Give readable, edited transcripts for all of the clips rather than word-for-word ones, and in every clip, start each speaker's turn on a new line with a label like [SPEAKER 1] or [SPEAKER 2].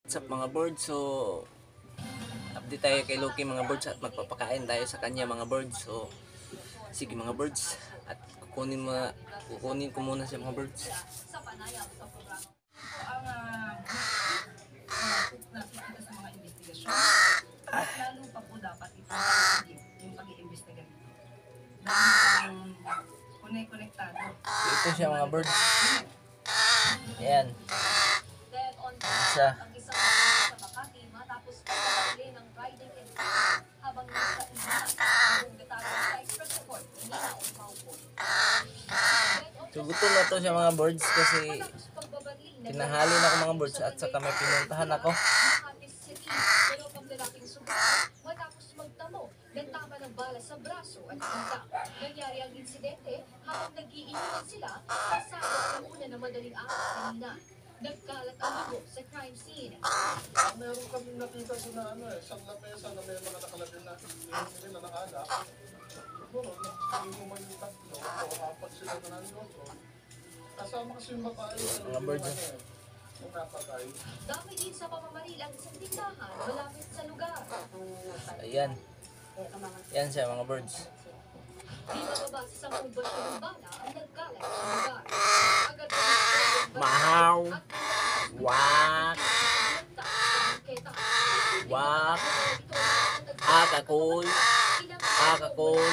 [SPEAKER 1] What's up mga birds? So update tayo kay Loki mga birds at magpapakain tayo sa kanya mga birds. So sige mga birds, at kukunin ko muna siya mga birds.
[SPEAKER 2] Sa panayam sa programa. Ang nakikita sa mga investigasyon, lalo pa po dapat ito yung pag-iimbestiga dito. Dahil konektado.
[SPEAKER 1] Ito siya mga birds. Ayan.
[SPEAKER 2] Then on
[SPEAKER 1] Isa.
[SPEAKER 2] ang isang sa Makati matapos pagkakali ng riding in habang nasa ilan ang detalye sa express report ni Naon Paupo.
[SPEAKER 1] So gutom na to siya mga birds kasi tinahali na ako mga birds at saka may pinuntahan ako.
[SPEAKER 2] Pero pagdadating sugat, matapos magtamo ng tama ng bala sa braso at sinta. Nangyari ang insidente habang nag-iinuman sila kasama ng una na madaling araw kanina. Nagkalat ang dugo sa crime scene.
[SPEAKER 3] Meron kami nakita sa isang lamesa na may mga nakalagay na hindi na nakala. Siguro, inuman yung tatlo o apat sila na nandoon. Kasama kasi yung babae.
[SPEAKER 1] Mga birds.
[SPEAKER 3] Yung napatay.
[SPEAKER 2] Dami din sa pamamaril ang isang tindahan malapit sa lugar.
[SPEAKER 1] Ayan. Yan siya mga birds.
[SPEAKER 2] Di mababasa sa kumbasyon ng bala ang nagkalat sa lugar. Agad
[SPEAKER 1] Mahaw. Wak. Wak. Akakol. Akakol.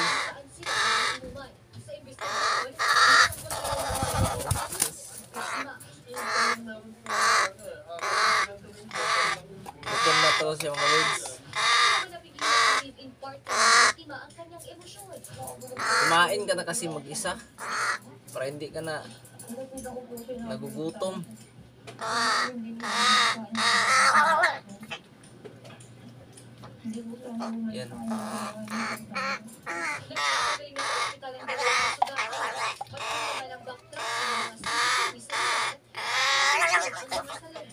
[SPEAKER 1] Gutom na to siya mga birds. Kumain ka na kasi mag-isa para hindi ka na nagugutom. Yan.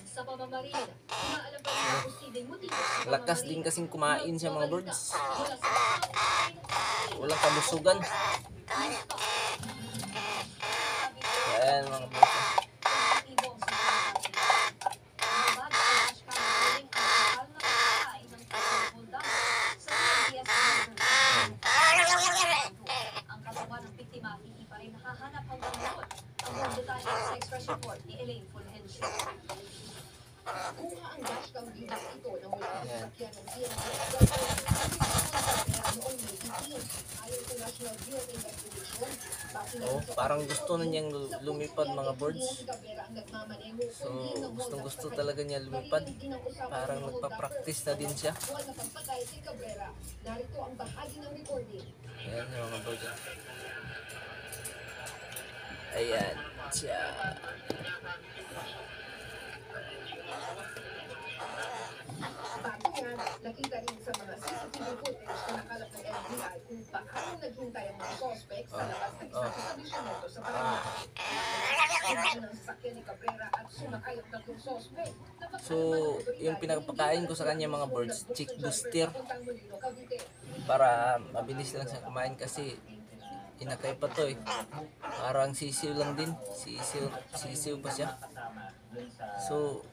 [SPEAKER 2] Sa pamamaril, inaalam pa rin ang posibleng motibo sa
[SPEAKER 1] Lakas din kasing kumain siya mga birds. Walang kabusugan. Yan mga birds.
[SPEAKER 2] Ang katawan ng biktima hindi pa rin nakahanap hanggang ngayon. Ang buong detalye sa express report ni Elaine Fulgencio. Kuha ang dashcam video ito na mula sa sakyan ng noong May 18. Ayon sa National Bureau of Investigation,
[SPEAKER 1] Oh, parang gusto na niyang lumipad mga birds. So, gustong-gusto talaga niya lumipad. Parang nagpa-practice na din siya.
[SPEAKER 2] Narito ang bahagi ng recording.
[SPEAKER 1] Ayan yung mga birds. Ayan siya.
[SPEAKER 2] Bago yan, nakita rin sa mga CCTV footage na nakalap ng NBI kung paano naghintay ang mga suspects sa labas ng isang establishmento sa Paranaque. Sumakay ng sasakyan ni Cabrera at sumakay ang tatlong suspect.
[SPEAKER 1] So, yung pinagpakain ko sa kanya mga birds, chick booster. Para mabilis lang siya kumain kasi inakay pa to eh. Parang sisiw lang din. Sisiw pa siya. So,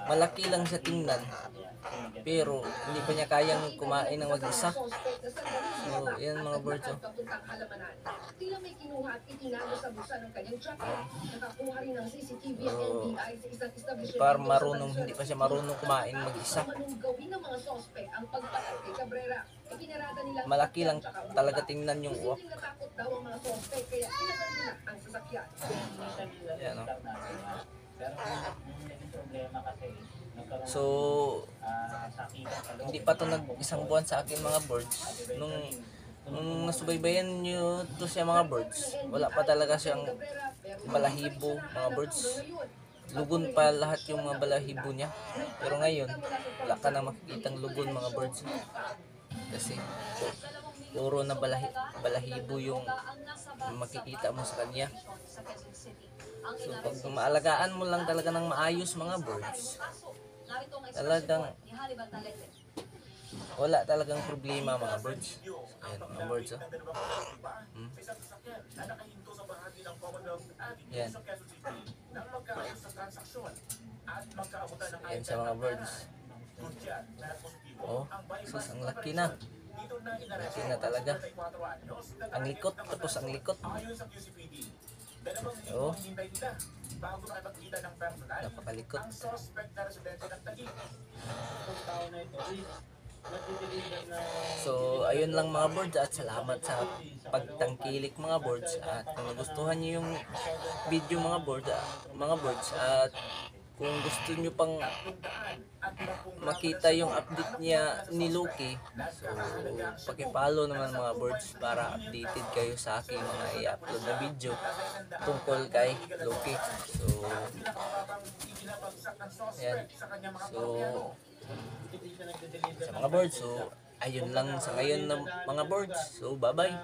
[SPEAKER 1] malaki lang siya tingnan. Pero hindi pa niya kayang kumain ng mag-isa. So, yan mga birds oh.
[SPEAKER 2] Tila may kinuha at itinago sa bulsa ng kanyang jacket. Nakakuha rin ng CCTV ang NBI sa isang establishment.
[SPEAKER 1] Parang marunong, hindi pa siya marunong kumain mag-isa.
[SPEAKER 2] Anong gawin ng mga suspect ang pagpatay kay Cabrera? Ipinarada nila
[SPEAKER 1] Malaki lang talaga tingnan yung uwak.
[SPEAKER 2] posibleng natakot daw ang mga suspect kaya pinatay nila ang sasakyan.
[SPEAKER 1] Yan oh.
[SPEAKER 4] Pero yung naging problema kasi nagkaroon
[SPEAKER 1] So,
[SPEAKER 4] sakitan sa loob.
[SPEAKER 1] hindi pa to nag-isang buwan sa akin mga birds. Nung nasubaybayan nyo to siya mga birds, wala pa talaga siyang balahibo mga birds. Lugon pa lahat yung mga balahibo niya. Pero ngayon, wala ka na makikitang lugon mga birds. Kasi puro na balahibo yung makikita mo sa kanya. So pag maalagaan mo lang talaga ng maayos mga birds, talagang wala talagang problema mga birds. Ayan mga birds oh. Yan. Ayan sa mga birds. Oh, sus, ang laki na. Laki na talaga. Ang likot, tapos ang likot. Oh, napakalikot. So, ayun lang mga birds at salamat sa pagtangkilik mga birds at kung nagustuhan niyo yung video mga birds at kung gusto niyo pang makita yung update niya ni Loki, so paki-follow naman mga birds para updated kayo sa aking mga i-upload na video tungkol kay Loki. So, yan. So, sa mga birds, so ayun lang sa ngayon na mga birds. So, bye-bye.